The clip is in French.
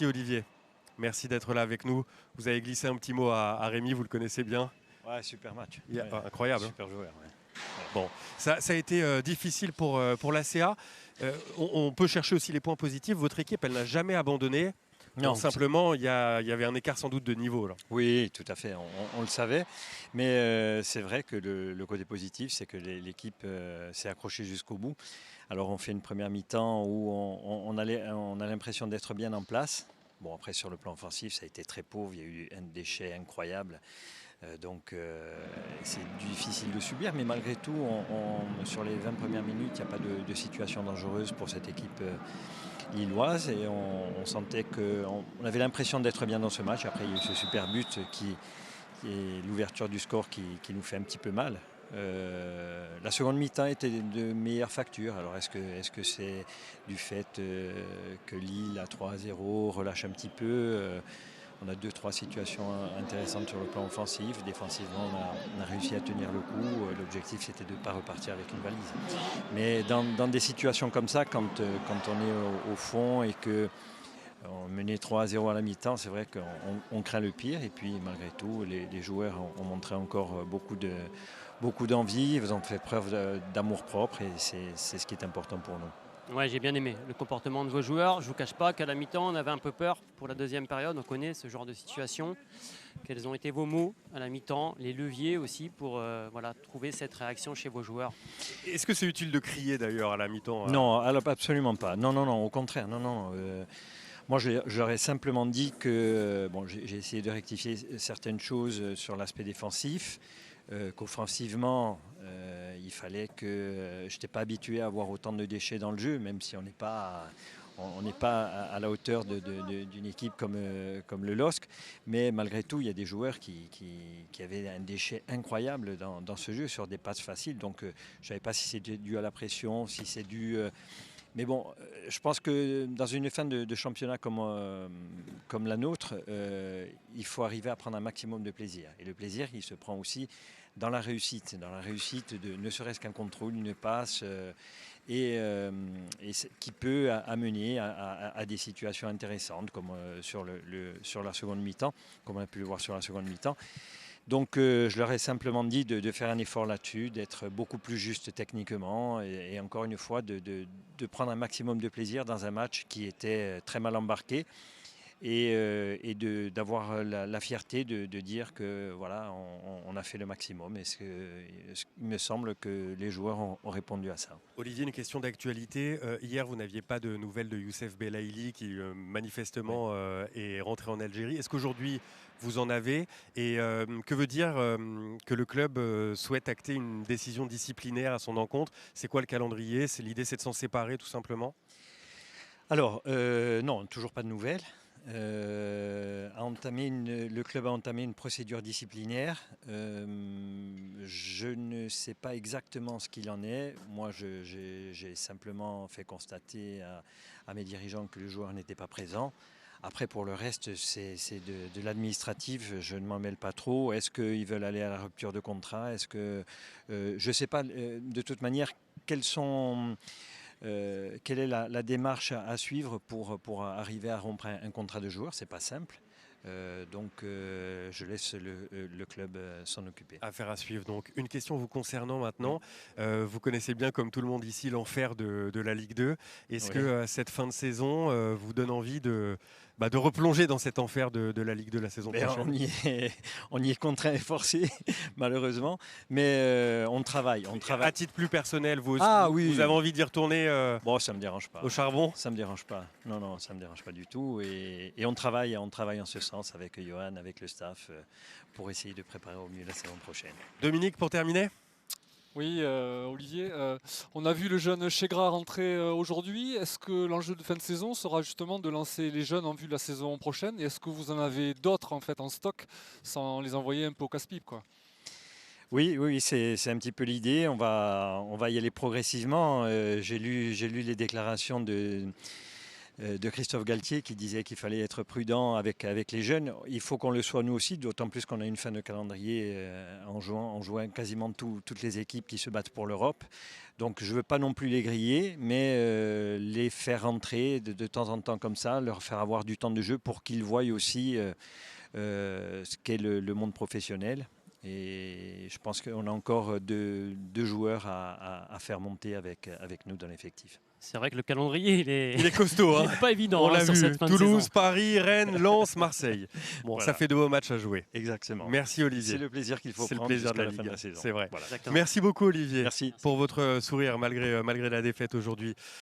Merci Olivier. Merci d'être là avec nous. Vous avez glissé un petit mot à Rémi, vous le connaissez bien. Ouais, super match. Incroyable. Super joueur. Ouais. Bon, ça a été difficile pour l'ACA. On peut chercher aussi les points positifs. Votre équipe, elle n'a jamais abandonné. Non, simplement, il y avait un écart sans doute de niveau. Là. Oui, tout à fait, on le savait. Mais c'est vrai que le côté positif, c'est que l'équipe s'est accrochée jusqu'au bout. Alors on fait une première mi-temps où on a l'impression d'être bien en place. Bon, après sur le plan offensif, ça a été très pauvre, il y a eu un déchet incroyable. Donc c'est difficile de subir, mais malgré tout, sur les 20 premières minutes, il n'y a pas de situation dangereuse pour cette équipe lilloise et on sentait qu'on avait l'impression d'être bien dans ce match. Après, il y a eu ce super but qui est l'ouverture du score qui nous fait un petit peu mal. La seconde mi-temps était de meilleure facture. Alors est-ce que c'est du fait que Lille à 3-0 relâche un petit peu on a 2-3 situations intéressantes sur le plan offensif. Défensivement, on a réussi à tenir le coup. L'objectif, c'était de ne pas repartir avec une valise. Mais dans des situations comme ça, quand on est au fond et qu'on menait 3-0 à la mi-temps, c'est vrai qu'on craint le pire. Et puis, malgré tout, les joueurs ont montré encore beaucoup d'envie. Ils ont fait preuve d'amour-propre et c'est ce qui est important pour nous. Ouais, j'ai bien aimé le comportement de vos joueurs. Je ne vous cache pas qu'à la mi-temps, on avait un peu peur pour la deuxième période. On connaît ce genre de situation. Quels ont été vos mots à la mi-temps, les leviers aussi pour trouver cette réaction chez vos joueurs? Est-ce que c'est utile de crier d'ailleurs à la mi-temps Non, alors, absolument pas. Non, au contraire. Non. Moi, j'aurais simplement dit que j'ai essayé de rectifier certaines choses sur l'aspect défensif, qu'offensivement, il fallait que je n'étais pas habitué à avoir autant de déchets dans le jeu, même si on n'est pas à la hauteur d'une équipe comme le LOSC. Mais malgré tout, il y a des joueurs qui avaient un déchet incroyable dans ce jeu sur des passes faciles. Donc, je ne savais pas si c'était dû à la pression, si c'est dû... Mais bon, je pense que dans une fin de championnat comme la nôtre, il faut arriver à prendre un maximum de plaisir. Et le plaisir, il se prend aussi dans la réussite de ne serait-ce qu'un contrôle, une passe, et qui peut amener à des situations intéressantes, comme sur la seconde mi-temps, comme on a pu le voir sur la seconde mi-temps. Donc je leur ai simplement dit de faire un effort là-dessus, d'être beaucoup plus juste techniquement et encore une fois de prendre un maximum de plaisir dans un match qui était très mal embarqué et d'avoir la fierté de dire que voilà, on a fait le maximum. Il me semble que les joueurs ont répondu à ça. Olivier, une question d'actualité. Hier, vous n'aviez pas de nouvelles de Youssef Belaïli qui manifestement est rentré en Algérie. Est-ce qu'aujourd'hui, vous en avez? Et que veut dire que le club souhaite acter une décision disciplinaire à son encontre? C'est quoi le calendrier? L'idée, c'est de s'en séparer tout simplement? Alors, non, toujours pas de nouvelles. Le club a entamé une procédure disciplinaire. Je ne sais pas exactement ce qu'il en est. Moi, j'ai simplement fait constater à mes dirigeants que le joueur n'était pas présent. Après, pour le reste, c'est de l'administratif. Je ne m'en mêle pas trop. Est-ce qu'ils veulent aller à la rupture de contrat? Je ne sais pas. De toute manière, quelle est la démarche à suivre pour arriver à rompre un contrat de joueur? C'est pas simple. Donc je laisse le club s'en occuper. Affaire à suivre. Donc, une question vous concernant maintenant. Vous connaissez bien, comme tout le monde ici, l'enfer de la Ligue 2. Est-ce que cette fin de saison vous donne envie de replonger dans cet enfer de la Ligue 2 la saison prochaine? On y est contraint et forcé, malheureusement. Mais on travaille. À titre plus personnel, vous oui. avez envie d'y retourner Bon, ça ne me dérange pas. Au charbon? Ça ne me dérange pas. Non, ça ne me dérange pas du tout. Et on travaille en ce sens avec Johan, avec le staff, pour essayer de préparer au mieux la saison prochaine. Dominique, pour terminer? Oui, Olivier, on a vu le jeune Chegra rentrer aujourd'hui. Est-ce que l'enjeu de fin de saison sera justement de lancer les jeunes en vue de la saison prochaine? Et est-ce que vous en avez d'autres en fait en stock sans les envoyer un peu au casse-pipe, quoi? Oui, c'est un petit peu l'idée. On va y aller progressivement. J'ai lu les déclarations de Christophe Galtier qui disait qu'il fallait être prudent avec les jeunes. Il faut qu'on le soit nous aussi, d'autant plus qu'on a une fin de calendrier en jouant quasiment toutes les équipes qui se battent pour l'Europe. Donc je ne veux pas non plus les griller, mais les faire rentrer de temps en temps comme ça, leur faire avoir du temps de jeu pour qu'ils voient aussi ce qu'est le monde professionnel. Et je pense qu'on a encore deux joueurs à faire monter avec nous dans l'effectif. C'est vrai que le calendrier, il est costaud. il n'est pas évident. On l'a sur vu. cette fin de Toulouse, saison. Paris, Rennes, Lens, Marseille. Bon, Voilà. ça fait de beaux matchs à jouer. Exactement. Merci Olivier. C'est le plaisir qu'il faut C'est le prendre plaisir de jusqu'à la la fin de Ligue. la saison. C'est vrai. Voilà. Exactement. Merci beaucoup Olivier Merci. pour votre sourire malgré la défaite aujourd'hui.